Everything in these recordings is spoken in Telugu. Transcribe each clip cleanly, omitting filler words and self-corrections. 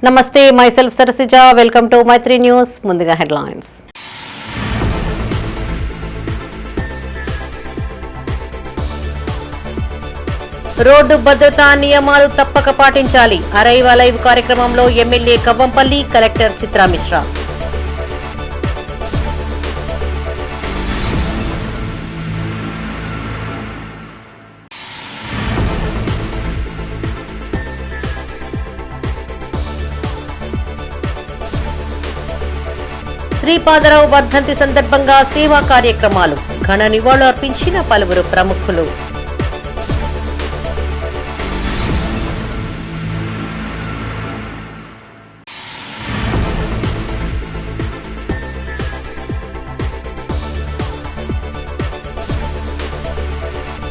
నమస్తే, myself Sarasija. Welcome to Maitri news. ముందుగా హెడ్లైన్స్. రోడ్డు భద్రతా నియమాలు తప్పక పాటించాలి. అరైవ్ అలైవ్ కార్యక్రమంలో ఎమ్మెల్యే కవ్వంపల్లి, కలెక్టర్ చిత్రా మిశ్రా. శ్రీపాదరావు వర్ధంతి సందర్భంగా సేవా కార్యక్రమాలు, ఘన నివాళులు అర్పించిన పలువురు ప్రముఖులు.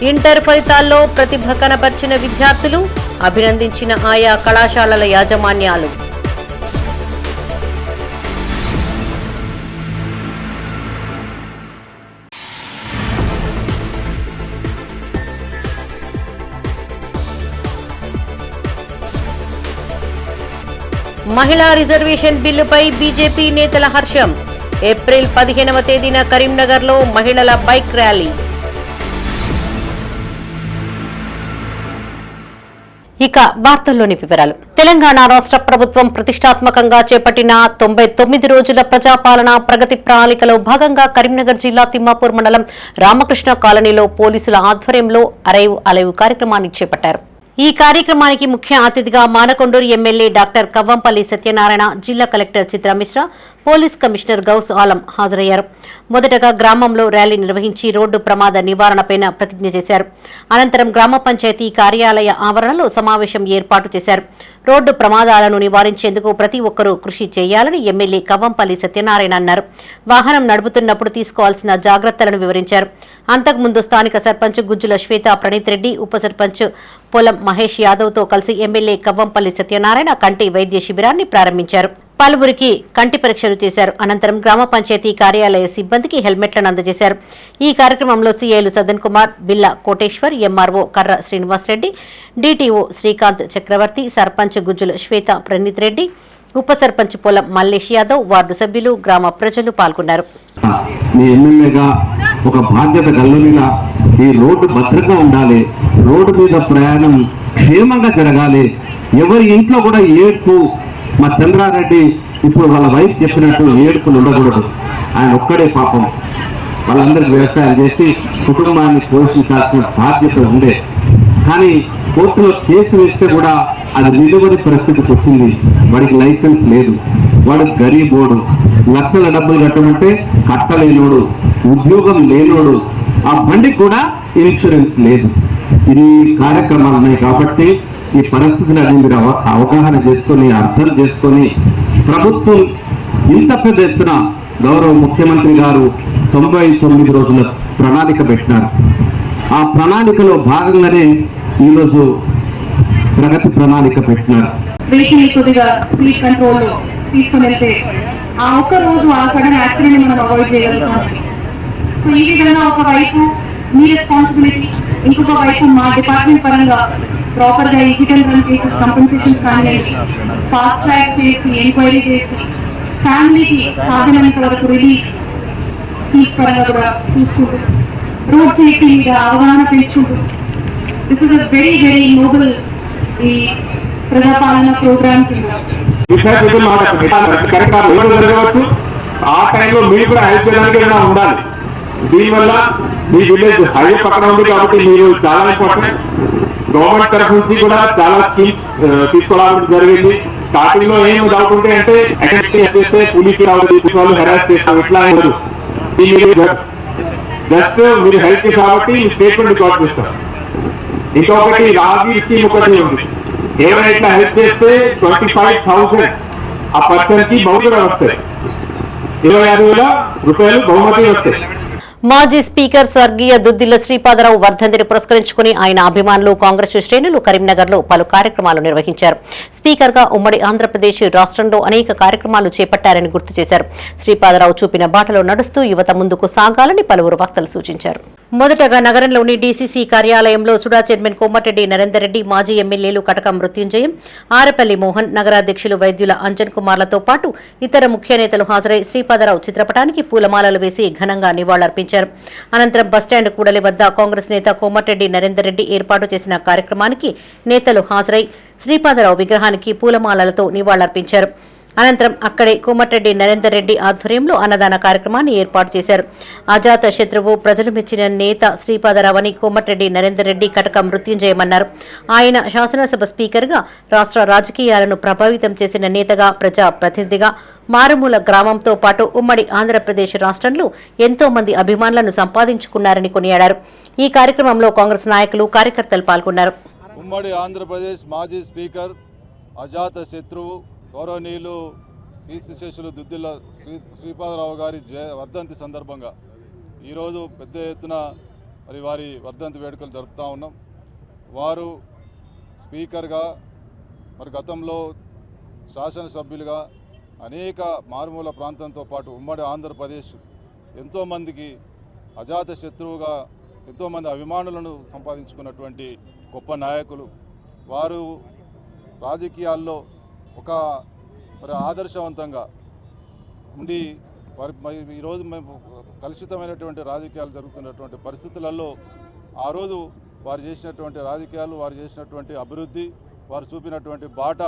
ఇంటర్ ఫలితాల్లో ప్రతిభ కనబర్చిన విద్యార్థులు, అభినందించిన ఆయా కళాశాలల యాజమాన్యాలు. మహిళా రిజర్వేషన్ బిల్లుపై బీజేపీ నేతల హర్షం. ఏప్రిల్ 15వ తేదీన కరీంనగర్లో మహిళల బైక్ ర్యాలీ. ఇక వార్తల్లోని వివరాలు. తెలంగాణ రాష్ట్ర ప్రభుత్వం ప్రతిష్టాత్మకంగా చేపట్టిన 99 రోజుల ప్రజాపాలన ప్రగతి ప్రణాళికలో భాగంగా కరీంనగర్ జిల్లా తిమ్మాపూర్ మండలం రామకృష్ణ కాలనీలో పోలీసుల ఆధ్వర్యంలో అరైవ్ అలైవ్ కార్యక్రమాన్ని చేపట్టారు. ఈ కార్యక్రమానికి ముఖ్య అతిథిగా మానకొండూరు ఎమ్మెల్యే డాక్టర్ కవ్వంపల్లి సత్యనారాయణ, జిల్లా collector Chitra Mishra, police commissioner Ghouse Alam హాజరయ్యారు. మొదటగా గ్రామంలో ర్యాలీ నిర్వహించి రోడ్డు ప్రమాద నివారణపై ప్రతిజ్ఞ చేశారు. అనంతరం గ్రామ పంచాయతీ కార్యాలయ ఆవరణలో సమావేశం ఏర్పాటు చేశారు. రోడ్డు ప్రమాదాలను నివారించేందుకు ప్రతి ఒక్కరూ కృషి చేయాలని ఎమ్మెల్యే కవ్వంపల్లి సత్యనారాయణ అన్నారు. వాహనం నడుపుతున్నప్పుడు తీసుకోవాల్సిన జాగ్రత్తలను వివరించారు. అంతకుముందు స్థానిక సర్పంచ్ గుజ్జుల శ్వేత ప్రణీత్ రెడ్డి, ఉప సర్పంచ్ పొలం మహేష్ యాదవ్తో కలిసి ఎమ్మెల్యే కవ్వంపల్లి సత్యనారాయణ కంటి వైద్య శిబిరాన్ని ప్రారంభించారు. పలువురికి కంటి పరీక్షలు చేశారు. అనంతరం గ్రామ పంచాయతీ కార్యాలయ సిబ్బందికి హెల్మెట్లను అందజేశారు. ఈ కార్యక్రమంలో సీఐలు సదన్ కుమార్, బిల్లా కోటేశ్వర్, ఎంఆర్ఓ కర్ర శ్రీనివాసరెడ్డి, డీటీఓ శ్రీకాంత్ చక్రవర్తి, సర్పంచ్ గుజ్జుల శ్వేత ప్రణీత్ రెడ్డి, ఉప సర్పంచ్ పొలం మల్లేష్ యాదవ్, వార్డు సభ్యులు, గ్రామ ప్రజలు పాల్గొన్నారు. ఒక బాధ్యత గల్లునిగా ఈ రోడ్డు భద్రంగా ఉండాలి, రోడ్డు మీద ప్రయాణం క్షేమంగా జరగాలి. ఎవరి ఇంట్లో కూడా ఏడ్పు, మా చంద్రారెడ్డి ఇప్పుడు వాళ్ళ వైఫ్ చెప్పినట్టు ఏడుపులు ఉండకూడదు. ఆయన ఒక్కడే పాపం వాళ్ళందరికీ వ్యవసాయం చేసి కుటుంబాన్ని పోషించాల్సిన బాధ్యత ఉండే. కానీ కోర్టులో కేసు వేస్తే కూడా అది నిలువని పరిస్థితికి వచ్చింది. వాడికి లైసెన్స్ లేదు, వాడు గరీబోడు, లక్షల డబ్బులు కట్టమంటే కట్టలేనోడు, ఉద్యోగం లేనోడు, ఆ బండికి కూడా ఇన్సూరెన్స్ లేదు. ఇన్ని కార్యక్రమాలు ఉన్నాయి. కాబట్టి ఈ పరిస్థితులన్నీ మీరు అవగాహన చేసుకొని, అర్థం చేసుకొని, ప్రభుత్వం ఇంత పెద్ద ఎత్తున గౌరవ ముఖ్యమంత్రి గారు 99 రోజుల ప్రణాళిక పెట్టినారు. ఆ ప్రణాళికలో భాగంగానే ఈరోజు ప్రగతి ప్రణాళిక పెట్టినారు. కొద్దిగా స్పీడ్ కంట్రోల్ తీసుకుని వెళ్తే ఆ ఒక్క రోజు ఆ సడన్ యాక్సిడెంట్ మనం అవాయిడ్ చేయగలుగుతాం. సో ఈ విధంగా ఒకవైపు మీ రెస్పాన్సిబిలిటీ, ఇంకొక వైపు మా డిపార్ట్మెంట్ పరంగా ప్రాపర్ గా ఈక్విటల్ రన్ కేసెస్ కంపెన్సేషన్స్ కానీ ఫాస్ట్ ట్రాక్ చేసి ఎంక్వైరీ చేసి ఫ్యామిలీకి సాధ్యమైనంత వరకు రిలీఫ్ సీట్స్ పరంగా కూడా చూసుకుంటూ రోడ్ సేఫ్టీ మీద అవగాహన పెంచుకుంటూ this is a very very Nobel ఈ ప్రజాపాలన ప్రోగ్రామ్ కింద జరగవచ్చు. ఆ టైంలో మీరు కూడా హెల్ప్ చేయడానికి ఉండాలి. దీనివల్ల మీ విలేజ్ హైవే పక్కన ఉంది కాబట్టి మీరు చాలా ఇంపార్టెంట్. గవర్నమెంట్ తరఫు నుంచి కూడా చాలా స్కీమ్స్ తీసుకోవడం జరిగింది. స్టార్టింగ్ లో ఏం దాకుంటే అంటే చేస్తే పోలీసు వాళ్ళు హెరాస్ చేస్తాం, ఇట్లా ఉండదు. జస్ట్ మీరు హెల్ప్ కాబట్టి స్టేట్మెంట్ రికార్డ్ చేస్తారు. ఇంకొకటి రాగి స్కీమ్ ఒకటి ఉంది. ఏమైనా హెల్ప్ చేస్తే 25,000 ఆ పర్సన్ కి బహుమతి వస్తాయి. 25,000 రూపాయలు బహుమతి వస్తాయి. మాజీ స్పీకర్ స్వర్గీయ దుద్దిల్ల శ్రీపాదరావు వర్ధంతిని పురస్కరించుకుని ఆయన అభిమానులు కాంగ్రెస్ శ్రేణులు కరీంనగర్లో పలు కార్యక్రమాలు నిర్వహించారు. స్పీకర్గా ఉమ్మడి ఆంధ్రప్రదేశ్ రాష్ట్రంలో అనేక కార్యక్రమాలు చేపట్టారని గుర్తు చేశారు. శ్రీపాదరావు చూపిన బాటలో నడుస్తూ యువత ముందుకు సాగాలని పలువురు వక్తలు సూచించారు. మొదటగా నగరంలోని డీసీసీ కార్యాలయంలో సుడా చైర్మన్ కోమటిరెడ్డి నరేందర్ రెడ్డి, మాజీ ఎమ్మెల్యేలు కటకం మృత్యుంజయం, ఆరపల్లి మోహన్, నగరాధ్యక్షులు వైద్యుల అంజన్ కుమార్లతో పాటు ఇతర ముఖ్య నేతలు హాజరై శ్రీపాదరావు చిత్రపటానికి పూలమాలలు వేసి ఘనంగా నివాళులర్పించారు. అనంతరం బస్టాండ్ కూడలి వద్ద కాంగ్రెస్ నేత కోమటిరెడ్డి నరేందర్ రెడ్డి ఏర్పాటు చేసిన కార్యక్రమానికి నేతలు హాజరై శ్రీపాదరావు విగ్రహానికి పూలమాలలతో నివాళులర్పించారు. అనంతరం అక్కడే కోమటిరెడ్డి నరేందర్ రెడ్డి ఆధ్వర్యంలో అన్నదాన కార్యక్రమాన్ని ఏర్పాటు చేశారు. అజాత శత్రువు, ప్రజలు మెచ్చిన నేత శ్రీపాదరావు అని కోమటిరెడ్డి నరేందర్ రెడ్డి కటక మృత్యుంజయమన్నారు. ఆయన శాసనసభ స్పీకర్గా రాష్ట్ర రాజకీయాలను ప్రభావితం చేసిన నేతగా, ప్రజా ప్రతినిధిగా, మారుమూల గ్రామంతో పాటు ఉమ్మడి ఆంధ్రప్రదేశ్ రాష్ట్రంలో ఎంతో మంది అభిమానులను సంపాదించుకున్నారని కొనియాడారు. ఈ కార్యక్రమంలో కాంగ్రెస్ నాయకులు, కార్యకర్తలు పాల్గొన్నారు. ఉమ్మడి ఆంధ్రప్రదేశ్ మాజీ స్పీకర్, అజాత శత్రువు, గౌరవనీయులు కీర్తిశేషులు దుద్దిల్ల శ్రీపాదరావు గారి వర్ధంతి సందర్భంగా ఈరోజు పెద్ద ఎత్తున మరి వారి వర్ధంతి వేడుకలు జరుపుతూ ఉన్నాం. వారు స్పీకర్గా, మరి గతంలో శాసనసభ్యులుగా అనేక మారుమూల ప్రాంతంతో పాటు ఉమ్మడి ఆంధ్రప్రదేశ్ ఎంతోమందికి అజాత శత్రువుగా ఎంతోమంది అభిమానులను సంపాదించుకున్నటువంటి గొప్ప నాయకులు. వారు రాజకీయాల్లో ఒక మరి ఆదర్శవంతంగా ఉండి ఈరోజు మేము కలుషితమైనటువంటి రాజకీయాలు జరుగుతున్నటువంటి పరిస్థితులలో ఆ రోజు వారు చేసినటువంటి రాజకీయాలు, వారు చేసినటువంటి అభివృద్ధి, వారు చూపినటువంటి బాట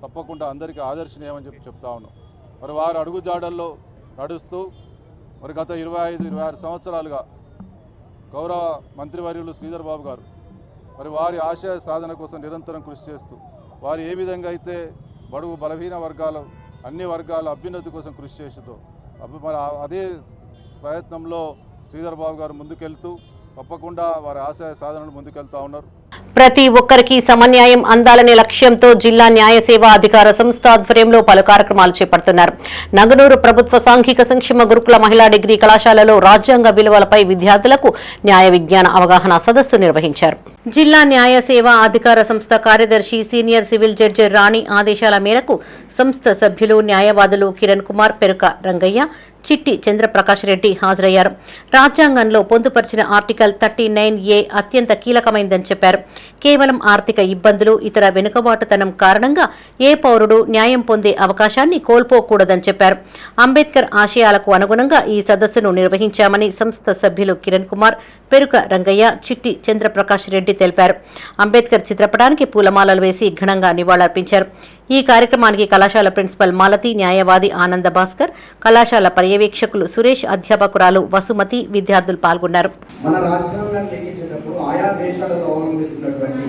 తప్పకుండా అందరికీ ఆదర్శనీయమని చెప్తా ఉన్నాం. మరి వారు అడుగుజాడల్లో నడుస్తూ మరి గత 25-26 సంవత్సరాలుగా గౌరవ మంత్రివర్యులు శ్రీధర్ బాబు గారు మరి వారి ఆశయ సాధన కోసం నిరంతరం కృషి చేస్తూ వారు ఏ విధంగా అయితే బడుగు బలహీన వర్గాలు, అన్ని వర్గాల అభ్యున్నతి కోసం కృషి చేస్తూ మరి అదే ప్రయత్నంలో శ్రీధర్ బాబు గారు ముందుకెళ్తూ తప్పకుండా వారి ఆశయ సాధనలు ముందుకెళ్తా ఉన్నారు. ప్రతి ఒక్కరికి సమన్యాయం అందాలనే లక్ష్యంతో జిల్లా న్యాయ సేవా అధికార సంస్థ ఆధ్వర్యంలో పలు కార్యక్రమాలు చేపడుతున్నారు. నగనూరు ప్రభుత్వ సాంఘిక సంక్షేమ గురుకుల మహిళా డిగ్రీ కళాశాలలో రాజ్యాంగ విలువలపై విద్యార్థులకు న్యాయ విజ్ఞాన అవగాహన సదస్సు నిర్వహించారు. జిల్లా న్యాయ సేవా అధికార సంస్థ కార్యదర్శి సీనియర్ సివిల్ జడ్జి రాణి ఆదేశాల మేరకు సంస్థ సభ్యులు, న్యాయవాదులు కిరణ్ కుమార్, పెరుక రంగయ్య, చిట్టి చంద్రప్రకాష్ రెడ్డి హాజరయ్యారు. రాజ్యాంగంలో పొందుపరిచిన ఆర్టికల్ 39A అత్యంత కీలకమైందని చెప్పారు. కేవలం ఆర్థిక ఇబ్బందులు, ఇతర వెనుకబాటుతనం కారణంగా ఏ పౌరుడు న్యాయం పొందే అవకాశాన్ని కోల్పోకూడదని చెప్పారు. అంబేద్కర్ ఆశయాలకు అనుగుణంగా ఈ సదస్సును నిర్వహించామని సంస్థ సభ్యులు కిరణ్ కుమార్, పెరుక రంగయ్య, చిట్టి చంద్రప్రకాష్ రెడ్డి తెలిపారు. అంబేద్కర్ చిత్రపటానికి పూలమాలలు వేసి ఘనంగా నివాళులర్పించారు. ఈ కార్యక్రమానికి కళాశాల ప్రిన్సిపల్ మాలతి, న్యాయవాది ఆనంద భాస్కర్, కళాశాల పర్యవేక్షకులు సురేష్, అధ్యాపకురాలు వసుమతి, విద్యార్థులు పాల్గొన్నారు. మన రాజ్యాంగాన్ని లెక్కించినప్పుడు ఆయా దేశాలలో అవలంబిస్తున్నటువంటి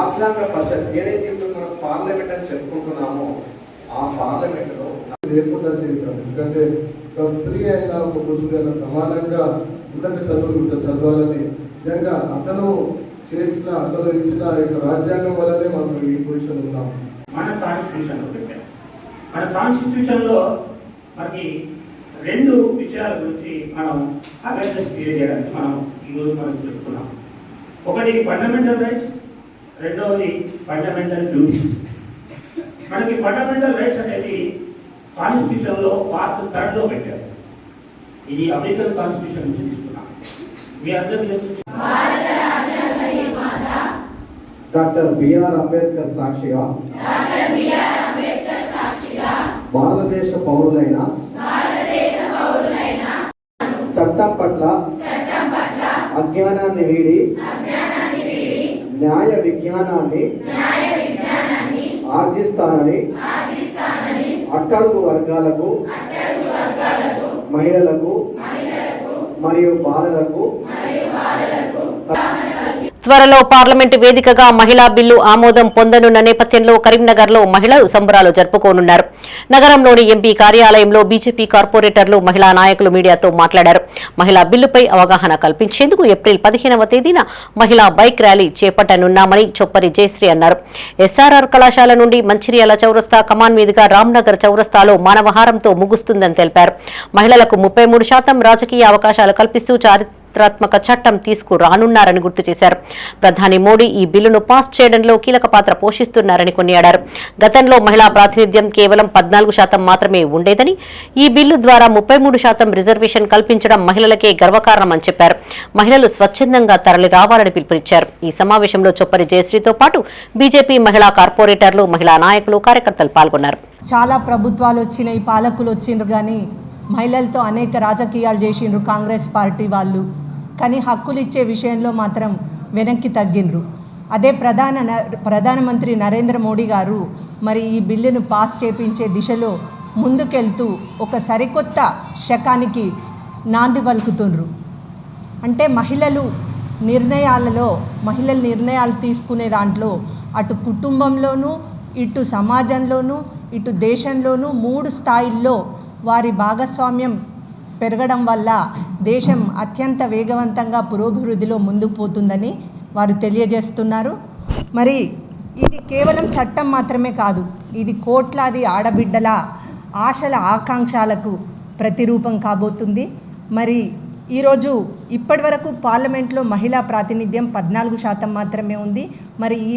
రాజ్యాంగ పరిషత్ ఏదైతే ఇప్పుడు మనం పార్లమెంట్ అని చెప్పుకుంటున్నామో ఆ పార్లమెంట్ లో లేకుండా చేశాం. ఎందుకంటే ఒక స్త్రీ అయినా, ఒక పురుషుడైనా సమానంగా ఉన్నత చదువులు చదవాలని నిజంగా అతను ఇచ్చిన రాజ్యాంగం వల్లనే మనం ఈ పొజిషన్ ఉన్నాం. మన కాన్స్టిట్యూషన్లో పెట్టాం. మన కాన్స్టిట్యూషన్లో మనకి 2 విషయాల గురించి మనం అవేర్నెస్ క్రియేట్ చేయడానికి ఈరోజు మనం చెప్తున్నాం. ఒకటి ఫండమెంటల్ రైట్స్, రెండవది ఫండమెంటల్ డ్యూటీస్. మనకి ఫండమెంటల్ రైట్స్ అనేది కాన్స్టిట్యూషన్లో పార్ట్ 3లో పెట్టారు. ఇది అమెరికన్ కాన్స్టిట్యూషన్ నుంచి తీసుకున్నాం. మీ అందరికీ తెలుసు డాక్టర్ బిఆర్ అంబేద్కర్ సాక్షిగా భారతదేశ పౌరులైన చట్టం పట్ల అజ్ఞానాన్ని వీడి న్యాయ విజ్ఞానాన్ని ఆర్జిస్తానని అట్టడుగు వర్గాలకు, మహిళలకు మరియు బాలలకు త్వరలో పార్లమెంటు వేదికగా మహిళా బిల్లు ఆమోదం పొందనున్న నేపథ్యంలో కరీంనగర్లో మహిళలు సంబరాలు జరుపుకోనున్నారు. నగరంలోని ఎంపీ కార్యాలయంలో బీజేపీ కార్పొరేటర్లు, మహిళా నాయకులు మీడియాతో మాట్లాడారు. మహిళా బిల్లుపై అవగాహన కల్పించేందుకు ఏప్రిల్ 15వ తేదీన మహిళా బైక్ ర్యాలీ చేపట్టనున్నామని చొప్పరి జయశ్రీ అన్నారు. ఎస్ఆర్ఆర్ కళాశాల నుండి మంచిర్యాల చౌరస్తా, కమాన్ మీదుగా రామ్నగర్ చౌరస్తాలో మానవహారంతో ముగుస్తుందని తెలిపారు. మహిళలకు 33% రాజకీయ అవకాశాలు కల్పిస్తూ చారిత్రాత్మక చట్టం తీసుకురానున్నారని గుర్తు చేశారు. ప్రధాని మోడీ ఈ బిల్లును పాస్ చేయడంలో కీలక పాత్ర పోషిస్తున్నారని కొనియాడారు. గతంలో మహిళా ప్రాతినిధ్యం కేవలం 14% మాత్రమే ఉండేదని, ఈ బిల్లు ద్వారా 33% రిజర్వేషన్ కల్పించడం మహిళలకే గర్వకారణమని చెప్పారు. మహిళలు స్వచ్ఛందంగా తరలి రావాలని పిలుపునిచ్చారు. ఈ సమావేశంలో చొప్పరి జయశ్రీతో పాటు బీజేపీ మహిళా కార్పొరేటర్లు, మహిళా నాయకులు, కార్యకర్తలు పాల్గొన్నారు. చాలా ప్రభుత్వాలు వచ్చినాయి, పాలకులు వచ్చిండ్రు, కానీ మహిళలతో అనేక రాజకీయాలు చేసిండ్రు కాంగ్రెస్ పార్టీ వాళ్ళు. కానీ హక్కులు ఇచ్చే విషయంలో మాత్రం వెనక్కి తగ్గిండ్రు. అదే ప్రధానమంత్రి నరేంద్ర మోడీ గారు మరి ఈ బిల్లును పాస్ చేపించే దిశలో ముందుకెళ్తూ ఒక సరికొత్త శకానికి నాంది పలుకుతుండ్రు. అంటే మహిళలు నిర్ణయాలు తీసుకునే దాంట్లో అటు కుటుంబంలోనూ, ఇటు సమాజంలోనూ, ఇటు దేశంలోనూ 3 స్థాయిల్లో వారి భాగస్వామ్యం పెరగడం వల్ల దేశం అత్యంత వేగవంతంగా పురోభివృద్ధిలో ముందుకు పోతుందని వారు తెలియజేస్తున్నారు. మరి ఇది కేవలం చట్టం మాత్రమే కాదు, ఇది కోట్లాది ఆడబిడ్డల ఆశల, ఆకాంక్షలకు ప్రతిరూపం కాబోతుంది. మరి ఈరోజు ఇప్పటివరకు పార్లమెంట్లో మహిళా ప్రాతినిధ్యం 14% మాత్రమే ఉంది. మరి ఈ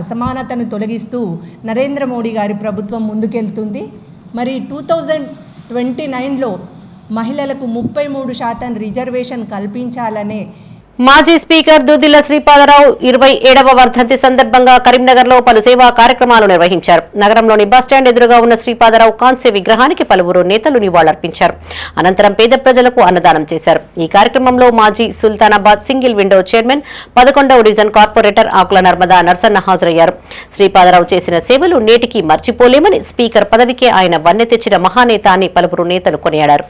అసమానతను తొలగిస్తూ నరేంద్ర మోడీ గారి ప్రభుత్వం ముందుకెళ్తుంది. మరి 2029లో మహిళలకు 33% రిజర్వేషన్ కల్పించాలనే మాజీ స్పీకర్ దుద్దిల్ల శ్రీపాదరావు 27వ వర్ధంతి సందర్భంగా కరీంనగర్లో పలు సేవా కార్యక్రమాలు నిర్వహించారు. నగరంలోని బస్టాండ్ ఎదురుగా ఉన్న శ్రీపాదరావు కాంస్య విగ్రహానికి పలువురు నేతలు నివాళులర్పించారు. అనంతరం పేద ప్రజలకు అన్నదానం చేశారు. ఈ కార్యక్రమంలో మాజీ సుల్తానాబాద్ సింగిల్ విండో చైర్మన్, 11వ డివిజన్ కార్పొరేటర్ ఆకుల నర్మదా నర్సన్న హాజరయ్యారు. శ్రీపాదరావు చేసిన సేవలు నేటికి మర్చిపోలేమని, స్పీకర్ పదవికే ఆయన వన్నె తెచ్చిన మహానేత అని పలువురు నేతలు కొనియాడారు.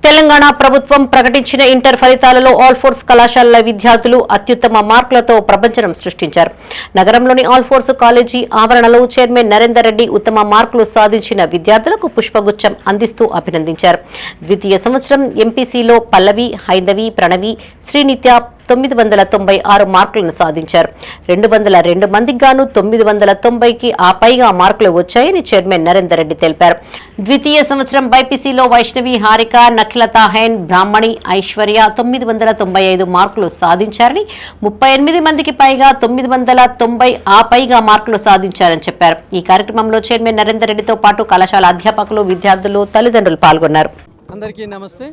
తెలంగాణ ప్రభుత్వం ప్రకటించిన ఇంటర్ ఫలితాలలో ఆల్ ఫోర్స్ కళాశాలల విద్యార్థులు అత్యుత్తమ మార్కులతో ప్రపంచం సృష్టించారు. నగరంలోని ఆల్ ఫోర్స్ కాలేజీ ఆవరణలో చైర్మన్ నరేందర్ రెడ్డి ఉత్తమ మార్కులు సాధించిన విద్యార్థులకు పుష్పగుచ్చం అందిస్తూ అభినందించారు. ద్వితీయ సంవత్సరం ఎంపీసీలో పల్లవి, హైందవి, ప్రణవి, శ్రీనిత్య 996 మార్కులను సాధించారు. 202 మందికి గాను 990కి పైగా మార్కులు వచ్చాయని చైర్మన్ నరేందర్ రెడ్డి తెలిపారు. ద్వితీయ సంవత్సరం బైపీసీలో వైష్ణవి, హారిక, నఖిలత, హైన్, బ్రాహ్మణి, ఐశ్వర్య 995 మార్కులు సాధించారని, 38 మందికి పైగా 990 పైగా మార్కులు సాధించారని చెప్పారు. ఈ కార్యక్రమంలో చైర్మన్ నరేందర్ రెడ్డితో పాటు కళాశాల అధ్యాపకులు, విద్యార్థులు, తల్లిదండ్రులు పాల్గొన్నారు. అందరికీ నమస్తే.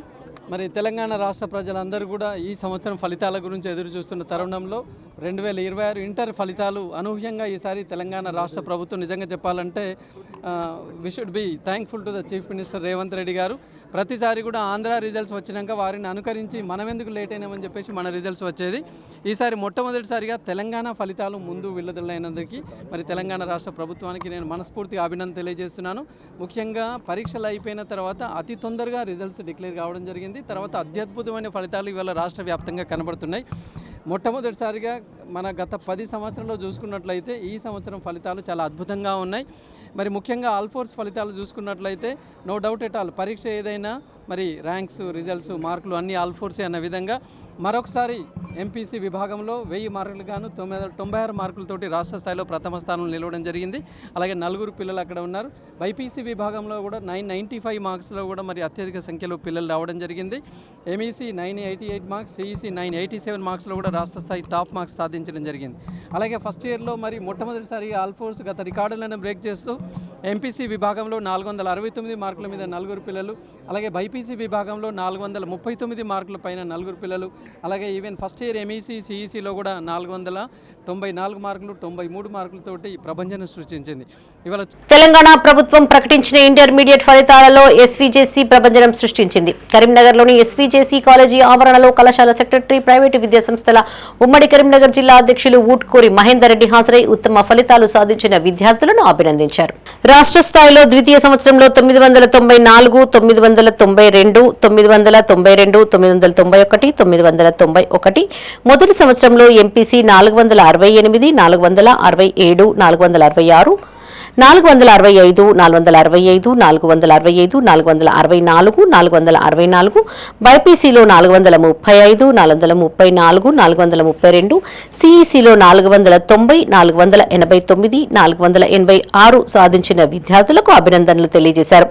మరి తెలంగాణ రాష్ట్ర ప్రజలందరూ కూడా ఈ సంవత్సరం ఫలితాల గురించి ఎదురు చూస్తున్న తరుణంలో 2026 ఇంటర్ ఫలితాలు అనూహ్యంగా ఈసారి తెలంగాణ రాష్ట్ర ప్రభుత్వం నిజంగా చెప్పాలంటే we should be thankful to the chief minister Revanth Reddy garu. ప్రతిసారి కూడా ఆంధ్ర రిజల్ట్స్ వచ్చినాక వారిని అనుకరించి మనం ఎందుకు లేట్ అయినామని చెప్పేసి మన రిజల్ట్స్ వచ్చేది. ఈసారి మొట్టమొదటిసారిగా తెలంగాణ ఫలితాలు ముందు విడుదలైనందుకు మరి తెలంగాణ రాష్ట్ర ప్రభుత్వానికి నేను మనస్ఫూర్తిగా అభినందన తెలియజేస్తున్నాను. ముఖ్యంగా పరీక్షలు అయిపోయిన తర్వాత అతి తొందరగా రిజల్ట్స్ డిక్లేర్ కావడం జరిగింది. తర్వాత అత్యద్భుతమైన ఫలితాలు ఇవాళ రాష్ట్ర వ్యాప్తంగా కనబడుతున్నాయి. మొట్టమొదటిసారిగా మన గత 10 సంవత్సరాల్లో చూసుకున్నట్లయితే ఈ సంవత్సరం ఫలితాలు చాలా అద్భుతంగా ఉన్నాయి. మరి ముఖ్యంగా ఆల్ ఫోర్స్ ఫలితాలు చూసుకున్నట్లయితే నో డౌట్ ఎట్ ఆల్ పరీక్ష ఏదైనా మరి ర్యాంక్స్, రిజల్ట్స్, మార్కులు అన్నీ ఆల్ ఫోర్సే అన్న విధంగా మరొకసారి ఎంపీసీ విభాగంలో 1000 మార్కులు గాను 96 మార్కులతోటి రాష్ట్ర స్థాయిలో ప్రథమ స్థానం నిలవడం జరిగింది. అలాగే 4 పిల్లలు అక్కడ ఉన్నారు. బైపీసీ విభాగంలో కూడా 995 మార్క్స్లో కూడా మరి అత్యధిక సంఖ్యలో పిల్లలు రావడం జరిగింది. ఎంఈసీ 988 మార్క్స్, సిఈసీ 987 మార్క్స్లో కూడా రాష్ట్ర స్థాయి టాప్ మార్క్స్ సాధించారు. సాధించడం జరిగింది. అలాగే ఫస్ట్ ఇయర్లో మరి మొట్టమొదటిసారిగా ఆల్ఫోర్స్ గత రికార్డులను బ్రేక్ చేస్తూ ఎంపీసీ విభాగంలో 469 మార్కుల మీద 4 పిల్లలు, అలాగే బైపీసీ విభాగంలో 439 మార్కుల పైన 4 పిల్లలు, అలాగే ఈవెన్ ఫస్ట్ ఇయర్ ఎంఈసీ సిఈసీలో కూడా 494 మార్కులు 93 మార్కులతోటి ప్రభంజనం సృష్టించింది. ఇవాళ తెలంగాణ ప్రభుత్వం ప్రకటించిన ఇంటర్మీడియట్ ఫలితాలలో ఎస్వీజేసీ ప్రభంజనం సృష్టించింది. కరీంనగర్లోని ఎస్వీజేసీ కాలేజీ ఆవరణలో కళాశాల సెక్రటరీ, ప్రైవేటు విద్యా సంస్థల ఉమ్మడి కరీంనగర్ జిల్లా అధ్యక్షులు ఊట్కూరి మహేందర్ రెడ్డి హాజరై ఉత్తమ ఫలితాలు సాధించిన విద్యార్థులను అభినందించారు. రాష్ట్ర స్థాయిలో ద్వితీయ సంవత్సరంలో 994, 992, 992, 991, 991, మొదటి సంవత్సరంలో ఎంపీసీ 468, 467, 466, 465, 465, 465, 464, 464, బైపీసీలో 435, 434, 432, సిఈసీలో 490, 489, 486 సాధించిన విద్యార్థులకు అభినందనలు తెలియజేశారు.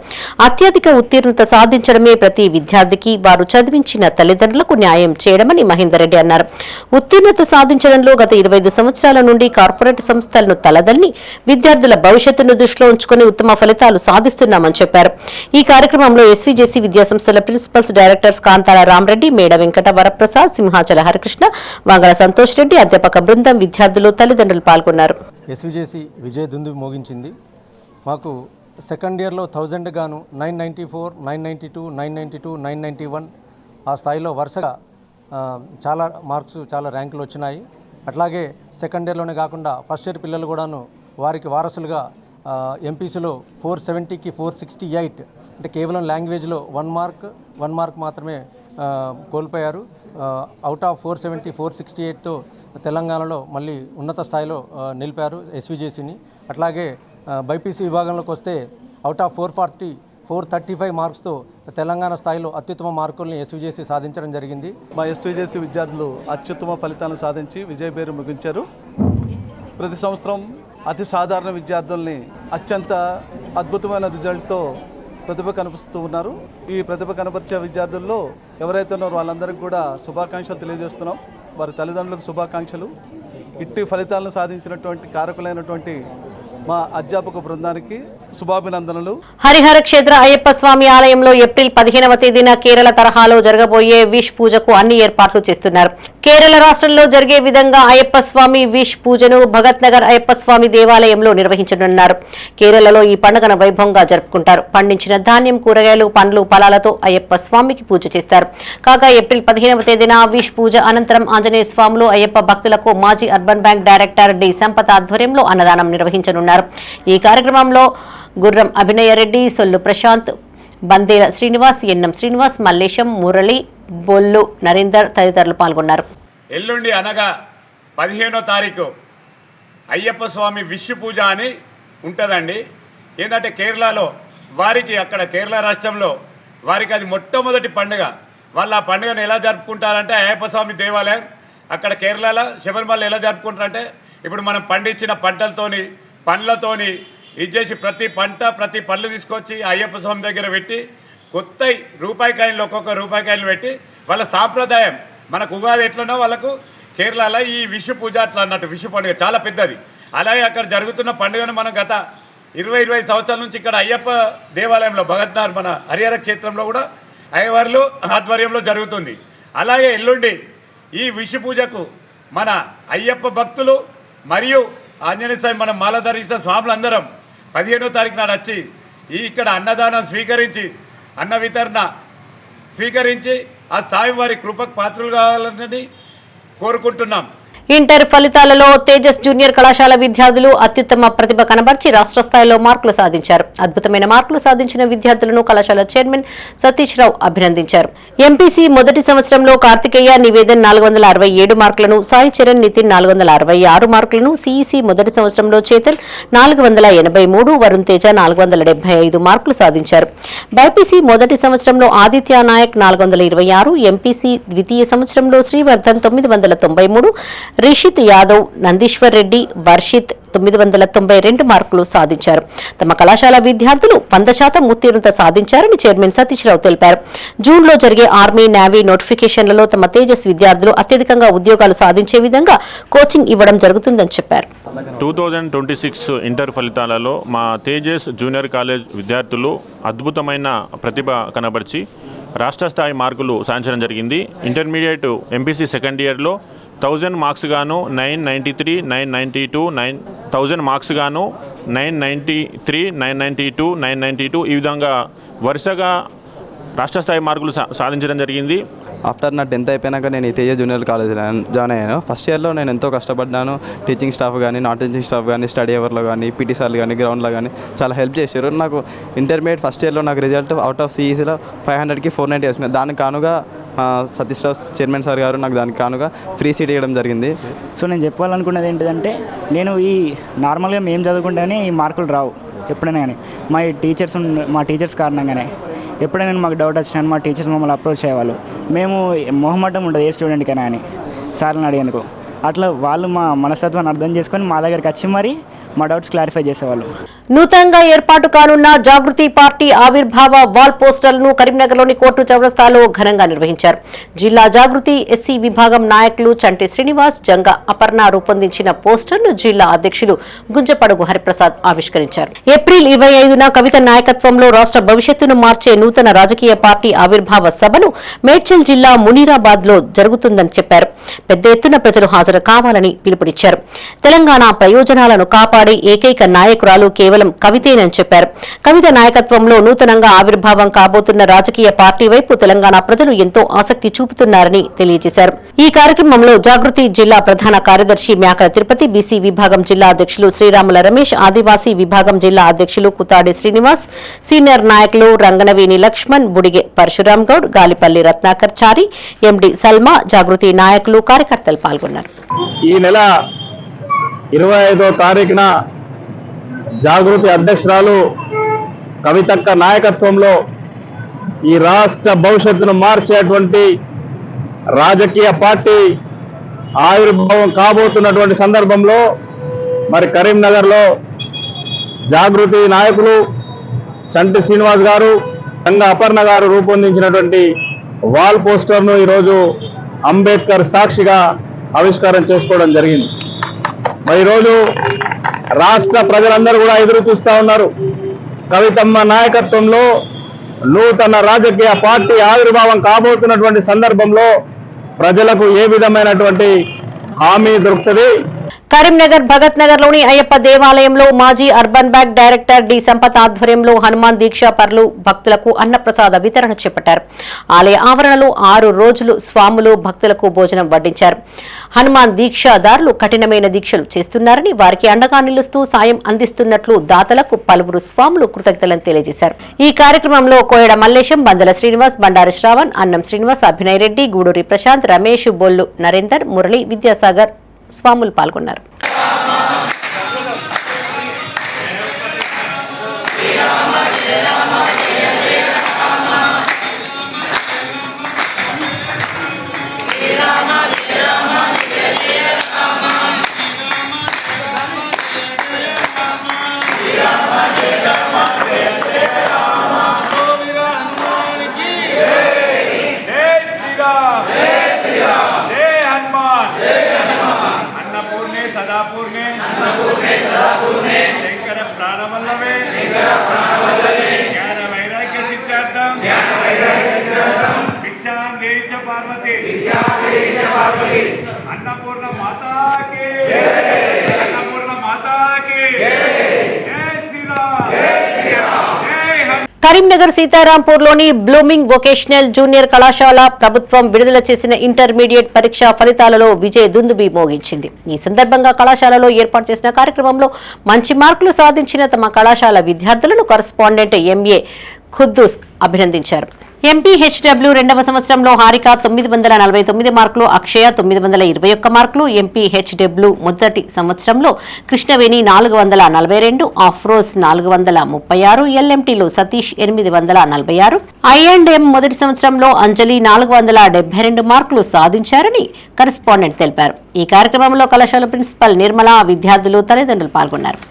అత్యధిక ఉత్తీర్ణత సాధించడమే ప్రతి విద్యార్థికి వారు చదివించిన తల్లిదండ్రులకు న్యాయం చేయడమని మహేందర్ రెడ్డి అన్నారు. ఉత్తీర్ణత సాధించడంలో గత 25 సంవత్సరాల నుండి కార్పొరేట్ సంస్థలను తలదన్ని విద్యార్థుల భవిష్యత్తును దృష్టిలో ఉంచుకుని ఉత్తమ ఫలితాలు సాధిస్తున్నామని చెప్పారు. ఈ కార్యక్రమంలో ఎస్వీజేసీ విద్యాసంస్థల ప్రిన్సిపల్స్, డైరెక్టర్స్ కాంతాల రామరెడ్డి, మేడ వెంకట వరప్రసాద్, సింహాచల హరికృష్ణ, వంగల సంతోష్ రెడ్డి, అధ్యాపక బృందం, విద్యార్థులు, తల్లిదండ్రులు పాల్గొన్నారు. ఎస్వీజేసీ విజయ దుందు మోగించింది. మాకు సెకండ్ ఇయర్లో 1000 గాను 994, 992, 992, 991 ఆ స్థాయిలో వరుసగా చాలా మార్క్స్, చాలా ర్యాంకులు వచ్చినాయి. అట్లాగే సెకండ్ ఇయర్లోనే కాకుండా ఫస్ట్ ఇయర్ పిల్లలు కూడాను వారికి వారసులుగా ఎంపీసీలో 470కి 468, అంటే కేవలం లాంగ్వేజ్లో 1 మార్క్ మాత్రమే కోల్పోయారు. అవుట్ ఆఫ్ 470, 468తో తెలంగాణలో మళ్ళీ ఉన్నత స్థాయిలో నిలిపారు ఎస్వీజేసీని. అట్లాగే బైపీసీ విభాగంలోకి వస్తే అవుట్ ఆఫ్ 440, 435 మార్క్స్తో తెలంగాణ స్థాయిలో అత్యుత్తమ మార్కుల్ని ఎస్వీజేసీ సాధించడం జరిగింది. మా ఎస్వీజేసీ విద్యార్థులు అత్యుత్తమ ఫలితాలను సాధించి విజయ పేరు ముగించారు. ప్రతి సంవత్సరం అతి సాధారణ విద్యార్థుల్ని అత్యంత అద్భుతమైన రిజల్ట్తో ప్రతిభ కనిపిస్తూ ఉన్నారు. ఈ ప్రతిభ కనపరిచే విద్యార్థుల్లో ఎవరైతే ఉన్నారో వాళ్ళందరికీ కూడా శుభాకాంక్షలు తెలియజేస్తున్నాం. వారి తల్లిదండ్రులకు శుభాకాంక్షలు. ఇట్టి ఫలితాలను సాధించినటువంటి కారకులైనటువంటి మా అధ్యాపక బృందానికి శుభాభినందనలు. హరిహర క్షేత్ర అయ్యప్ప స్వామి ఆలయంలో ఏప్రిల్ 15వ తేదీన కేరళ తరహాలో జరగబోయే విష్ పూజకు అన్ని ఏర్పాట్లు చేస్తున్నారు. కేరళ రాష్ట్రంలో జరిగే విధంగా అయ్యప్ప స్వామి విష్ పూజను భగత్ నగర్ అయ్యప్ప స్వామి దేవాలయంలో నిర్వహించనున్నారు. కేరళలో ఈ పండుగను వైభవంగా జరుపుకుంటారు. పండించిన ధాన్యం, కూరగాయలు, పండ్లు, ఫలాలతో అయ్యప్ప స్వామికి పూజ చేస్తారు. కాగా ఏప్రిల్ 15వ తేదీన విష్ పూజ అనంతరం ఆంజనేయ స్వాములు అయ్యప్ప భక్తులకు మాజీ urban bank director D Sampath ఆధ్వర్యంలో అన్నదానం నిర్వహించనున్నారు. ఈ కార్యక్రమంలో గుర్రం అభినయ రెడ్డి, సొల్లు ప్రశాంత్, బందేల శ్రీనివాస్, ఎన్నం శ్రీనివాస్, మల్లేశం, మురళి, బొల్లు నరేందర్ తదితరులు పాల్గొన్నారు. ఎల్లుండి అనగా 15వ తారీఖు అయ్యప్ప స్వామి విషు పూజ అని ఉంటుందండి. ఏంటంటే కేరళలో వారికి, అక్కడ కేరళ రాష్ట్రంలో వారికి అది మొట్టమొదటి పండుగ. వాళ్ళు ఆ పండుగను ఎలా జరుపుకుంటారంటే అయ్యప్ప స్వామి దేవాలయం అక్కడ కేరళలో శబరిమల ఎలా జరుపుకుంటారంటే ఇప్పుడు మనం పండించిన పంటలతోని, పండ్లతోని ఇది చేసి ప్రతి పండ్లు తీసుకొచ్చి అయ్యప్ప స్వామి దగ్గర పెట్టి కొత్త రూపాయి కాయలు, ఒక్కొక్క రూపాయి కాయలు పెట్టి వాళ్ళ సాంప్రదాయం. మనకు ఉగాది ఎట్లనో వాళ్ళకు కేరళలో ఈ విషు పూజ అట్లా అన్నట్టు. విషు పండుగ చాలా పెద్దది. అలాగే అక్కడ జరుగుతున్న పండుగను మనం గత 20 సంవత్సరాల నుంచి ఇక్కడ అయ్యప్ప దేవాలయంలో భగత్ నగర్ మన హరిహర క్షేత్రంలో కూడా అయ్యవార్లు ఆధ్వర్యంలో జరుగుతుంది. అలాగే ఎల్లుండి ఈ విషు పూజకు మన అయ్యప్ప భక్తులు మరియు ఆంజనేయ స్వామి మనం మాల ధరించిన స్వాములందరం 15వ తారీఖు నాడు వచ్చి ఇక్కడ అన్నదానం స్వీకరించి, అన్న వితరణ స్వీకరించి ఆ స్వామివారి కృపకు పాత్రలు కావాలని కోరుకుంటున్నాం. ఇంటర్ ఫలితాలలో తేజస్ జూనియర్ కళాశాల విద్యార్థులు అత్యుత్తమ ప్రతిభ కనబర్చి రాష్ట్ర స్థాయిలో మార్కులు సాధించారు. అద్భుతమైన మార్కులు సాధించిన విద్యార్థులను కళాశాల చైర్మన్ సతీష్ రావు అభినందించారు. ఎంపీసీ మొదటి సంవత్సరంలో కార్తికేయ, నివేదన్ 467 మార్కులను, సాయి చరణ్, నితిన్ 466 మార్కులను, సిఈసీ మొదటి సంవత్సరంలో చేతన్ 483, వరుణ్ తేజ 475 మార్కులు సాధించారు. బైపీసీ మొదటి సంవత్సరంలో ఆదిత్య నాయక్ 426, ఎంపీసీ ద్వితీయ సంవత్సరంలో శ్రీవర్ధన్ 993, రిషిత్ యాదవ్, నందీశ్వర్ రెడ్డి, వర్షిత్ 992 మార్కులు సాధించారు. తమ కళాశాల విద్యార్థులు 100% ఉత్తీర్ణత సాధించారని చైర్మన్ సతీష్ రావు తెలిపారు. జూన్లో జరిగే ఆర్మీ, నేవీ నోటిఫికేషన్లలో తమ తేజస్ విద్యార్థులు అత్యధికంగా ఉద్యోగాలు సాధించే విధంగా కోచింగ్ ఇవ్వడం జరుగుతుందని చెప్పారు. 2026 ఇంటర్ ఫలితాలలో మా తేజస్ జూనియర్ కాలేజ్ విద్యార్థులు అద్భుతమైన ప్రతిభ కనబరిచి రాష్ట్ర స్థాయి మార్కులు సాధించడం జరిగింది. ఇంటర్మీడియట్ ఎంపీసీ సెకండ్ ఇయర్లో 1000 మార్క్స్ గాను 993, 992, 1000 మార్క్స్ గాను 993, 992, 992 ఈ విధంగా వరుసగా రాష్ట్ర స్థాయి మార్కులు సాధించడం జరిగింది. ఆఫ్టర్ నా 10th అయిపోయాక నేను ఈ తేజ జూనియర్ కాలేజ్ జాయిన్ అయ్యాను. ఫస్ట్ ఇయర్లో నేను ఎంతో కష్టపడ్డాను. టీచింగ్ స్టాఫ్ కానీ, నాన్ టీచింగ్ స్టాఫ్ కానీ, స్టడీ అవర్లో కానీ, పీటీ సార్లు కానీ, గ్రౌండ్లో కానీ చాలా హెల్ప్ చేశారు. నాకు ఇంటర్మీడియట్ ఫస్ట్ ఇయర్లో నాకు రిజల్ట్ అవుట్ ఆఫ్ సిఈసీలో 500కి 490 వచ్చినాయి. దానికి కానుగా సతీష్ రావు చైర్మన్ సార్ గారు నాకు దానికి కానుగా ఫ్రీ సీట్ ఇవ్వడం జరిగింది. సో నేను చెప్పాలనుకున్నది ఏంటంటే, నేను ఈ నార్మల్గా మేము చదువుకుంటేనే ఈ మార్కులు రావు ఎప్పుడైనా కానీ. మా టీచర్స్ కారణంగానే ఎప్పుడైనా మాకు డౌట్ వచ్చినా మా టీచర్స్ మమ్మల్ని అప్రోచ్ అయ్యేవాళ్ళు. మేము మొహమాటం ఉంటుంది ఏ స్టూడెంట్కైనా అని సార్ని అడిగేందుకు. అట్లా వాళ్ళు మా మనస్తత్వాన్ని అర్థం చేసుకొని మా దగ్గరికి వచ్చి మరి మా డౌట్స్ క్లారిఫై చేసేవాళ్ళు. నూతనంగా ఏర్పాటు కానున్న జాగృతి పార్టీ ఆవిర్భావ వాల్ పోస్టర్లను కరీంనగర్లోని కోర్టు చౌరస్తాలో ఘనంగా నిర్వహించారు. జిల్లా జాగృతి ఎస్సీ విభాగం నాయకులు చంటి శ్రీనివాస్, జంగ అపర్ణ రూపొందించిన పోస్టర్ను జిల్లా అధ్యక్షులు గుంజపడుగు హరిప్రసాద్ ఆవిష్కరించారు. ఏప్రిల్ 25న కవిత నాయకత్వంలో రాష్ట్ర భవిష్యత్తును మార్చే నూతన రాజకీయ పార్టీ ఆవిర్భావ సభను మేడ్చల్ జిల్లా మునీరాబాద్ లో జరుగుతుందని చెప్పారు. పెద్ద ఎత్తున ప్రజలు హాజరు కావాలని పిలుపునిచ్చారు. తెలంగాణ ప్రయోజనాలను కాపాడే ఏకైక నాయకురాలు కేవలం కవితేనని చెప్పారు. కవిత నాయకత్వంలో నూతనంగా ఆవిర్భావం కాబోతున్న రాజకీయ పార్టీ వైపు తెలంగాణ ప్రజలు ఎంతో ఆసక్తి చూపుతున్నారని తెలియజేశారు. ఈ కార్యక్రమంలో జాగృతి జిల్లా ప్రధాన కార్యదర్శి మ్యాకల తిరుపతి, బీసీ విభాగం జిల్లా అధ్యక్షులు శ్రీరాముల రమేష్, ఆదివాసీ విభాగం జిల్లా అధ్యక్షులు కుతాడి శ్రీనివాస్, సీనియర్ నాయకులు రంగనవేని లక్ష్మణ్, బుడిగే పరశురాం గౌడ్, గాలిపల్లి రత్నాకర్ చారి, ఎండి సల్మా, జాగృతి నాయకులు, కార్యకర్తలు పాల్గొన్నారు. ఈ నెల 25వ తారీఖున జాగృతి అధ్యక్షురాలు కవితక్క నాయకత్వంలో ఈ రాష్ట్ర భవిష్యత్తును మార్చేటువంటి రాజకీయ పార్టీ ఆవిర్భావం కాబోతున్నటువంటి సందర్భంలో మరి కరీంనగర్లో జాగృతి నాయకులు చంటి శ్రీనివాస్ గారు, గంగ అపర్ణ గారు రూపొందించినటువంటి వాల్ పోస్టర్ను ఈరోజు అంబేద్కర్ సాక్షిగా ఆవిష్కారం చేసుకోవడం జరిగింది. మరి ఈరోజు రాష్ట్ర ప్రజలందరూ కూడా ఎదురు చూస్తూ ఉన్నారు. కవితమ్మ నాయకత్వంలో నూతన రాజకీయ పార్టీ ఆవిర్భావం కాబోతున్నటువంటి సందర్భంలో ప్రజలకు ఏ విధమైనటువంటి హామీ దొరుకుతుంది. కరీంనగర్ భగత్ నగర్ లోని అయ్యప్ప దేవాలయంలో మాజీ urban bank director D Sampath ఆధ్వర్యంలో హనుమాన్ దీక్షా పరులు భక్తులకు అన్నప్రసాద వితరణ చేపట్టారు. ఆలయ ఆవరణలో 6 రోజులు స్వాములు భక్తులకు భోజనం వడ్డించారు. హనుమాన్ దీక్షాదారులు కఠినమైన దీక్షలు చేస్తున్నారని, వారికి అండగా నిలుస్తూ సాయం అందిస్తున్నట్లు దాతలకు పలువురు స్వాములు కృతజ్ఞతలను తెలియజేశారు. ఈ కార్యక్రమంలో కోయడ మల్లేశం, బందల శ్రీనివాస్, బండారి శ్రావణ్, అన్నం శ్రీనివాస్, అభినయ్ రెడ్డి, గూడూరి ప్రశాంత్, రమేష్, బొల్లు నరేందర్, మురళి, విద్యాసాగర్ స్వాములు పాల్గొన్నారు. శంకర ప్రాణవల్లభే జ్ఞాన వైరాగ్య సిద్ధార్థం భిక్షాం దేహిచ పార్వతి అన్నపూర్ణ మాతాకి అన్నపూర్ణ మాతాకి జై శ్రీరామ్ జై కరీంనగర్ సీతారాంపూర్లోని బ్లూమింగ్ వొకేషనల్ జూనియర్ కళాశాల ప్రభుత్వం విడుదల చేసిన ఇంటర్మీడియట్ పరీక్షా ఫలితాలలో విజయ దుందుబి మోగించింది. ఈ సందర్భంగా కళాశాలలో ఏర్పాటు చేసిన కార్యక్రమంలో మంచి మార్కులు సాధించిన తమ కళాశాల విద్యార్థులను కరస్పాండెంట్ ఎంఏ ఖుద్దూస్ అభినందించారు. ఎంపీహెచ్డబ్ల్యూ 2వ సంవత్సరంలో హారిక 949 మార్కులు, అక్షయ 921 మార్కులు, ఎంపీహెచ్డబ్ల్యూ మొదటి సంవత్సరంలో కృష్ణవేణి 442, ఆఫ్రోజ్ 436, ఎల్ఎంటీలో సతీష్ 846, ఐ&ఎం మొదటి సంవత్సరంలో అంజలి 472 మార్కులు సాధించారని కరెస్పాండెంట్ తెలిపారు. ఈ కార్యక్రమంలో కళాశాల ప్రిన్సిపల్ నిర్మల, విద్యార్థులు, తల్లిదండ్రులు పాల్గొన్నారు.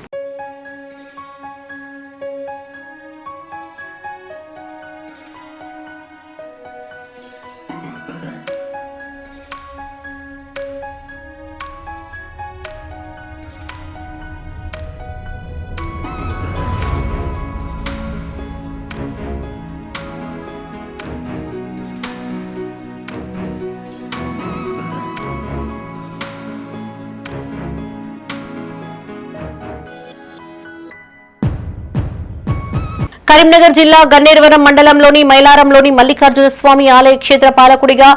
కరీంనగర్ జిల్లా గన్నేరువరం మండలంలోని మైలారంలోని మల్లికార్జున స్వామి ఆలయ క్షేత్ర పాలకుడిగా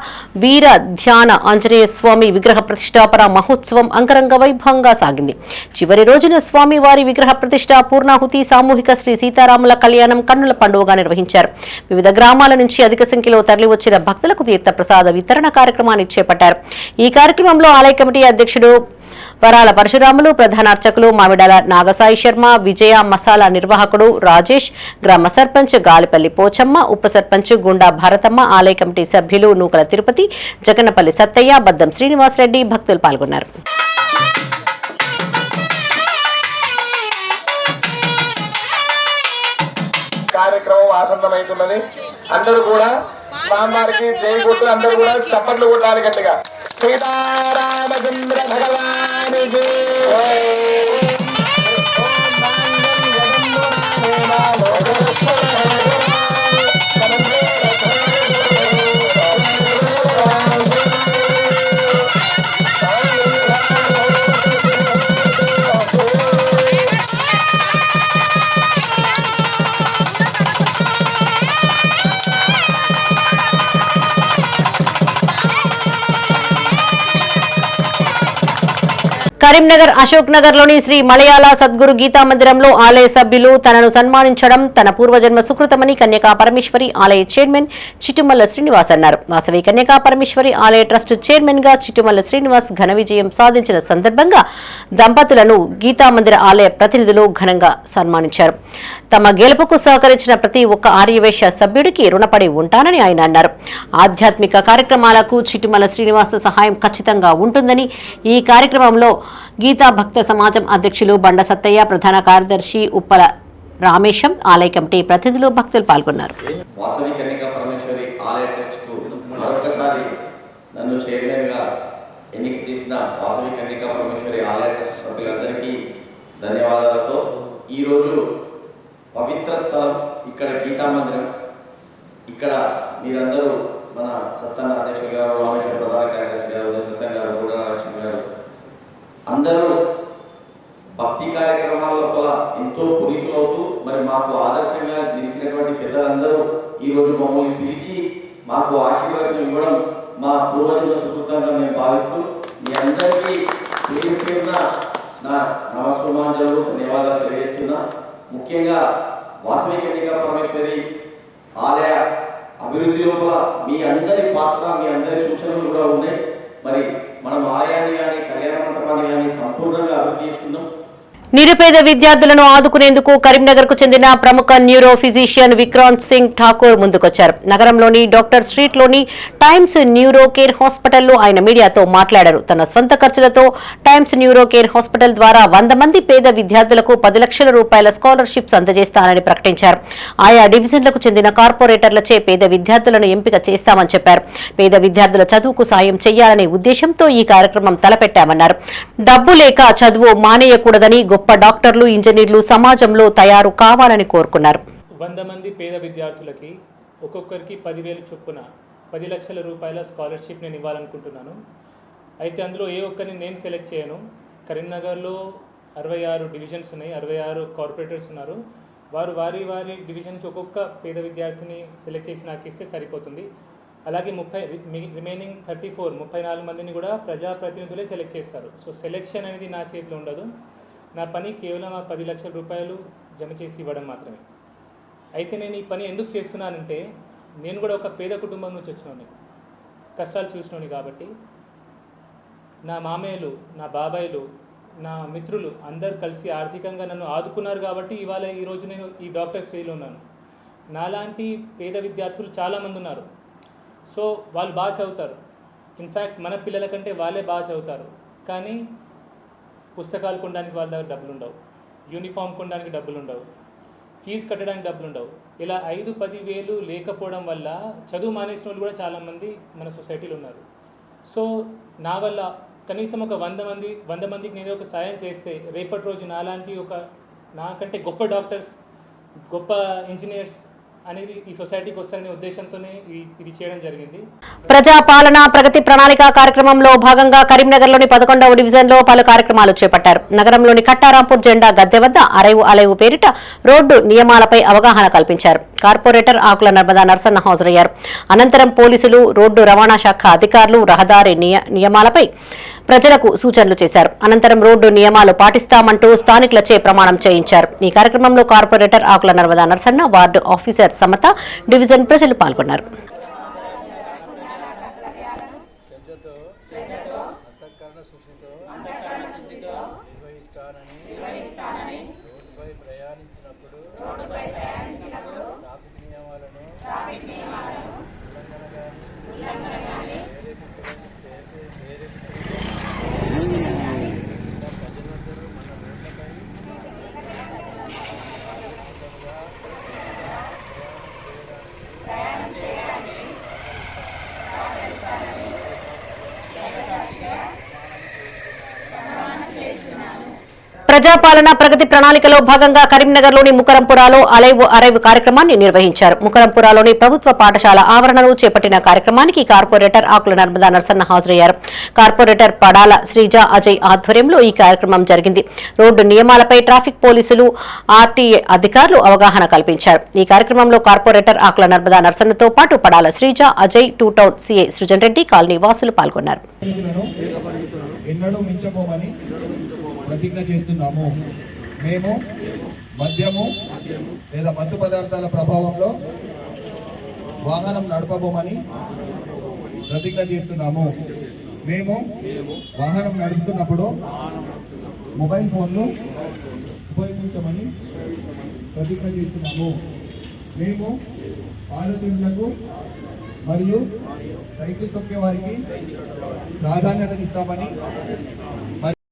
వీర ధ్యాన ఆంజనేయ స్వామి విగ్రహ ప్రతిష్టాపన మహోత్సవం అంగరంగ వైభవంగా సాగింది. చివరి రోజున స్వామి వారి విగ్రహ ప్రతిష్ట, పూర్ణాహుతి, సామూహిక శ్రీ సీతారాముల కళ్యాణం కన్నుల పండుగగా నిర్వహించారు. వివిధ గ్రామాల నుంచి అధిక సంఖ్యలో తరలివచ్చిన భక్తులకు తీర్థ ప్రసాద వితరణ కార్యక్రమాన్ని చేపట్టారు. ఈ కార్యక్రమంలో ఆలయ కమిటీ అధ్యక్షుడు వరాల పరశురాములు, ప్రధాన అర్చకులు మామిడాల నాగసాయి శర్మ, విజయ, మసాలా నిర్వాహకుడు రాజేష్, గ్రామ సర్పంచ్ గాలిపల్లి పోచమ్మ, ఉప సర్పంచ్ గుండా భారతమ్మ, ఆలయ కమిటీ సభ్యులు నూకల తిరుపతి, జగన్నపల్లి సత్తయ్య, బద్దం శ్రీనివాసరెడ్డి భక్తులు పాల్గొన్నారు. కార్యక్రమం ఆసన్నమైతున్నది. అందరూ కూడా స్వామివారికి జై కొట్టు, అందరూ కూడా చప్పట్లు కొట్టాలి గట్టిగా. సీతారామచంద్ర భగవానికి కరీంనగర్ అశోక్ నగర్ లోని శ్రీ మలయాళ సద్గురు గీతా మందిరంలో ఆలయ సభ్యులు తనను సన్మానించడం తన పూర్వజన్మ సుకృతమని కన్యకా పరమేశ్వరి ఆలయ చైర్మన్ చిట్టుమల్ల శ్రీనివాస్ అన్నారు. వాసవి కన్యకా పరమేశ్వరి ఆలయ ట్రస్ట్ చైర్మన్ గా చిట్టుమల్ల శ్రీనివాస్ ఘన విజయం సాధించిన సందర్భంగా దంపతులను గీతా మందిర ఆలయ ప్రతినిధులు ఘనంగా సన్మానించారు. తమ గెలుపుకు సహకరించిన ప్రతి ఒక్క ఆర్యవైశ్య సభ్యుడికి రుణపడి ఉంటానని ఆయన అన్నారు. ఆధ్యాత్మిక కార్యక్రమాలకు చిట్టుమల్ల శ్రీనివాస్ సహాయం ఖచ్చితంగా ఉంటుందని ఈ కార్యక్రమంలో గీతా భక్త సమాజం అధ్యక్షులు బండ సత్తయ్య, ప్రధాన కార్యదర్శి ఉప్పల రామేశం, ఆలయ కమిటీ ప్రతినిధులు, భక్తులు పాల్గొన్నారు. వాసవి కన్యకా పరమేశ్వరి ఆలయ ట్రస్ట్కు మరొకసారి నన్ను చైర్మన్గా ఎన్నిక చేసిన వాసవి కన్యకా పరమేశ్వరి ఆలయ ట్రస్ట్ సభ్యులందరికీ ధన్యవాదాలతో ఈరోజు పవిత్ర స్థలం ఇక్కడ గీతా మందిరం. ఇక్కడ మీరందరూ మన సత్తన్న అధ్యక్షులు గారు, రామేశ్వర ప్రధాన కార్యదర్శి గారు, సత్యం గారు, గూడ లక్ష్మి గారు అందరూ భక్తి కార్యక్రమాల లోపల ఎంతో పునీతులవుతూ మరి మాకు ఆదర్శంగా నిలిచినటువంటి పెద్దలందరూ ఈరోజు మమ్మల్ని పిలిచి మాకు ఆశీర్వాదం ఇవ్వడం మా పూర్వజన్మ సుకృతంగా మేము భావిస్తూ మీ అందరికీ పేరున నా నమస్సుమాంజలు, ధన్యవాదాలు తెలియజేస్తున్నా. ముఖ్యంగా వాసవి కన్యకా పరమేశ్వరి ఆలయ అభివృద్ధి లోపల మీ అందరి పాత్ర, మీ అందరి సూచనలు కూడా ఉన్నాయి. మరి మనం ఆలయాన్ని కానీ కళ్యాణ మంటపాన్ని కానీ సంపూర్ణంగా అభివృద్ధి చేసుకుందాం. నిరుపేద విద్యార్థులను ఆదుకునేందుకు కరీంనగర్ కు చెందిన ప్రముఖ న్యూరో ఫిజిషియన్ విక్రాంత్ సింగ్ ఠాకూర్ ముందుకొచ్చారు. నగరంలోని డాక్టర్ స్ట్రీట్ లోని టైమ్స్ న్యూరో కేర్ హాస్పిటల్లో ఆయన మీడియాతో మాట్లాడారు. తన స్వంత ఖర్చులతో టైమ్స్ న్యూరో కేర్ హాస్పిటల్ ద్వారా 100 మంది పేద విద్యార్థులకు 10 లక్షల రూపాయల స్కాలర్షిప్స్ అందజేస్తానని ప్రకటించారు. ఆయా డివిజన్లకు చెందిన కార్పొరేటర్లచే పేద విద్యార్థులను ఎంపిక చేస్తామని చెప్పారు. పేద విద్యార్థుల చదువుకు సాయం చేయాలనే ఉద్దేశంతో ఈ కార్యక్రమం తలపెట్టామన్నారు. డబ్బు లేక చదువు మానేయకూడదని, గొప్ప డాక్టర్లు, ఇంజనీర్లు సమాజంలో తయారు కావాలని కోరుకున్నారు. 100 మంది పేద విద్యార్థులకి ఒక్కొక్కరికి 10,000 చొప్పున 10 లక్షల రూపాయల స్కాలర్షిప్ నేను ఇవ్వాలనుకుంటున్నాను. అయితే అందులో ఏ ఒక్కరిని నేను సెలెక్ట్ చేయను. కరీంనగర్లో 66 డివిజన్స్ ఉన్నాయి, 66 కార్పొరేటర్స్ ఉన్నారు. వారు వారి వారి డివిజన్ నుంచి ఒక్కొక్క పేద విద్యార్థిని సెలెక్ట్ చేసి నాకు ఇస్తే సరిపోతుంది. అలాగే రిమైనింగ్ 34 మందిని కూడా ప్రజాప్రతినిధులే సెలెక్ట్ చేస్తారు. సో సెలెక్షన్ అనేది నా చేతిలో ఉండదు. నా పని కేవలం ఆ 10 లక్షల రూపాయలు జమ చేసి ఇవ్వడం మాత్రమే. అయితే నేను ఈ పని ఎందుకు చేస్తున్నానంటే నేను కూడా ఒక పేద కుటుంబం నుంచి వచ్చినోని, కష్టాలు చూసినోని కాబట్టి నా మామయ్యలు, నా బాబాయ్లు, నా మిత్రులు అందరు కలిసి ఆర్థికంగా నన్ను ఆదుకున్నారు కాబట్టి ఈరోజు నేను ఈ డాక్టర్ స్టేజ్లో ఉన్నాను. నాలాంటి పేద విద్యార్థులు చాలామంది ఉన్నారు. సో వాళ్ళు బాగా చదువుతారు, ఇన్ఫ్యాక్ట్ మన పిల్లల కంటే వాళ్ళే బాగా చదువుతారు. కానీ పుస్తకాలు కొనడానికి వాళ్ళ దగ్గర డబ్బులు ఉండవు, యూనిఫామ్ కొనడానికి డబ్బులు ఉండవు, ఫీజు కట్టడానికి డబ్బులు ఉండవు. ఇలా 5-10 వేలు లేకపోవడం వల్ల చదువు మానేసిన వాళ్ళు కూడా చాలామంది మన సొసైటీలో ఉన్నారు. సో నా వల్ల కనీసం ఒక 100 మందికి నేను ఒక సాయం చేస్తే రేపటి రోజు నాకంటే గొప్ప డాక్టర్స్, గొప్ప ఇంజనీర్స్ అనేది ఈ సొసైటీకి వస్తారనే ఉద్దేశంతోనే ఇది చేయడం జరిగింది. ప్రజాపాలన ప్రగతి ప్రణాళిక కార్యక్రమంలో భాగంగా కరీంనగర్లోని 11వ డివిజన్లో పలు కార్యక్రమాలు చేపట్టారు. నగరంలోని కట్టారాంపూర్ జెండా గద్దె వద్ద అరైవు పేరిట రోడ్డు నియమాలపై అవగాహన కల్పించారు. కార్పొరేటర్ ఆకుల నర్మదా నర్సన్న హాజరయ్యారు. అనంతరం పోలీసులు, రోడ్డు రవాణా శాఖ అధికారులు రహదారి నియమాలపై ప్రజలకు సూచనలు చేశారు. అనంతరం రోడ్డు నియమాలు పాటిస్తామంటూ స్థానికులచే ప్రమాణం చేయించారు. ఈ కార్యక్రమంలో corporator Akula Narmada Narsanna, ward officer Samatha, division ప్రజలు పాల్గొన్నారు. ప్రజాపాలన ప్రగతి ప్రణాళికలో భాగంగా కరీంనగర్లోని ముకరంపురాలో అరైవు కార్యక్రమాన్ని నిర్వహించారు. ముకరంపురాలోని ప్రభుత్వ పాఠశాల ఆవరణలో చేపట్టిన కార్యక్రమానికి కార్పొరేటర్ ఆకుల నర్మదా నర్సన్న హాజరయ్యారు. కార్పొరేటర్ పడాల శ్రీజ అజయ్ ఆధ్వర్యంలో ఈ కార్యక్రమం జరిగింది. రోడ్డు నియమాలపై ట్రాఫిక్ పోలీసులు, ఆర్టీఏ అధికారులు అవగాహన కల్పించారు. ఈ కార్యక్రమంలో కార్పొరేటర్ ఆకుల నర్మదా నర్సన్నతో పాటు Padala Sreeja, Ajay, two town CI Srujan Reddy, colony వాసులు పాల్గొన్నారు. ప్రతిజ్ఞ చేస్తున్నాము. మేము మద్యము లేదా మత్తు పదార్థాల ప్రభావంలో వాహనం నడపబోమని ప్రతిజ్ఞ చేస్తున్నాము. మేము వాహనం నడుపుతున్నప్పుడు మొబైల్ ఫోన్లు ఉపయోగించమని ప్రతిజ్ఞ చేస్తున్నాము. మేము పాదచారులకు మరియు సైకిల్ తొక్కే వారికి ప్రాధాన్యతనిస్తామని.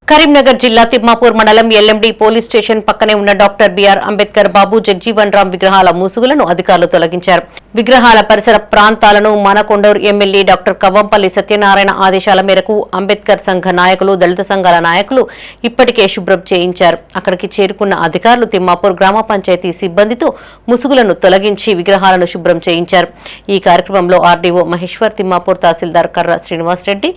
కరీంనగర్ జిల్లా తిమ్మాపూర్ మండలం ఎల్ఎండి పోలీస్ స్టేషన్ పక్కనే ఉన్న డాక్టర్ బిఆర్ అంబేద్కర్, బాబు జగ్జీవన్ రామ్ విగ్రహాల ముసుగులను అధికారులు తొలగించారు. విగ్రహాల పరిసర ప్రాంతాలను మనకొండూరు ఎమ్మెల్యే డాక్టర్ కవ్వంపల్లి సత్యనారాయణ ఆదేశాల మేరకు అంబేద్కర్ సంఘ నాయకులు, దళిత సంఘాల నాయకులు ఇప్పటికే శుభ్రం చేయించారు. అక్కడికి చేరుకున్న అధికారులు తిమ్మాపూర్ గ్రామ పంచాయతీ సిబ్బందితో ముసుగులను తొలగించి విగ్రహాలను శుభ్రం చేయించారు. ఈ కార్యక్రమంలో ఆర్డీఓ మహేశ్వర్, తిమ్మాపూర్ తహసీల్దార్ కర్ర శ్రీనివాస్ రెడ్డి,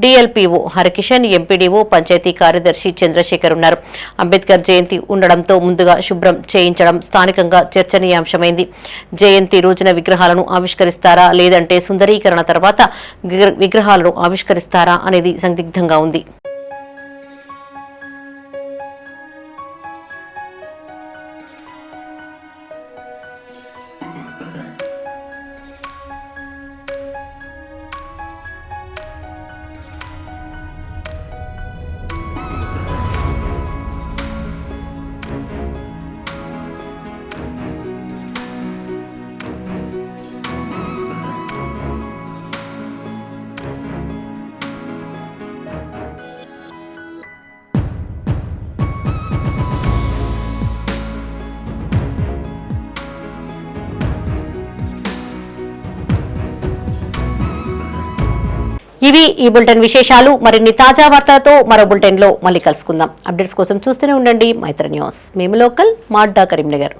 డిఎల్పీఓ హరికిషన్, ఎంపీడీఓ, పంచాయతీ కార్యదర్శి చంద్రశేఖర్ ఉన్నారు. అంబేద్కర్ జయంతి ఉండడంతో ముందుగా శుభ్రం చేయించడం స్థానికంగా చర్చనీయాంశమైంది. జయంతి రోజున విగ్రహాలను ఆవిష్కరిస్తారా లేదంటే సుందరీకరణ తర్వాత విగ్రహాలను ఆవిష్కరిస్తారా అనేది సందిగ్ధంగా ఉంది. ఇవి ఈ బులెటిన్ విశేషాలు. మరిన్ని తాజా వార్తలతో మరో బులెటిన్ లో మళ్ళీ కలుసుకుందాం. అప్డేట్స్ కోసం చూస్తూనే ఉండండి మైత్ర న్యూస్. మేము లోకల్, మాడ్డా, కరీంనగర్.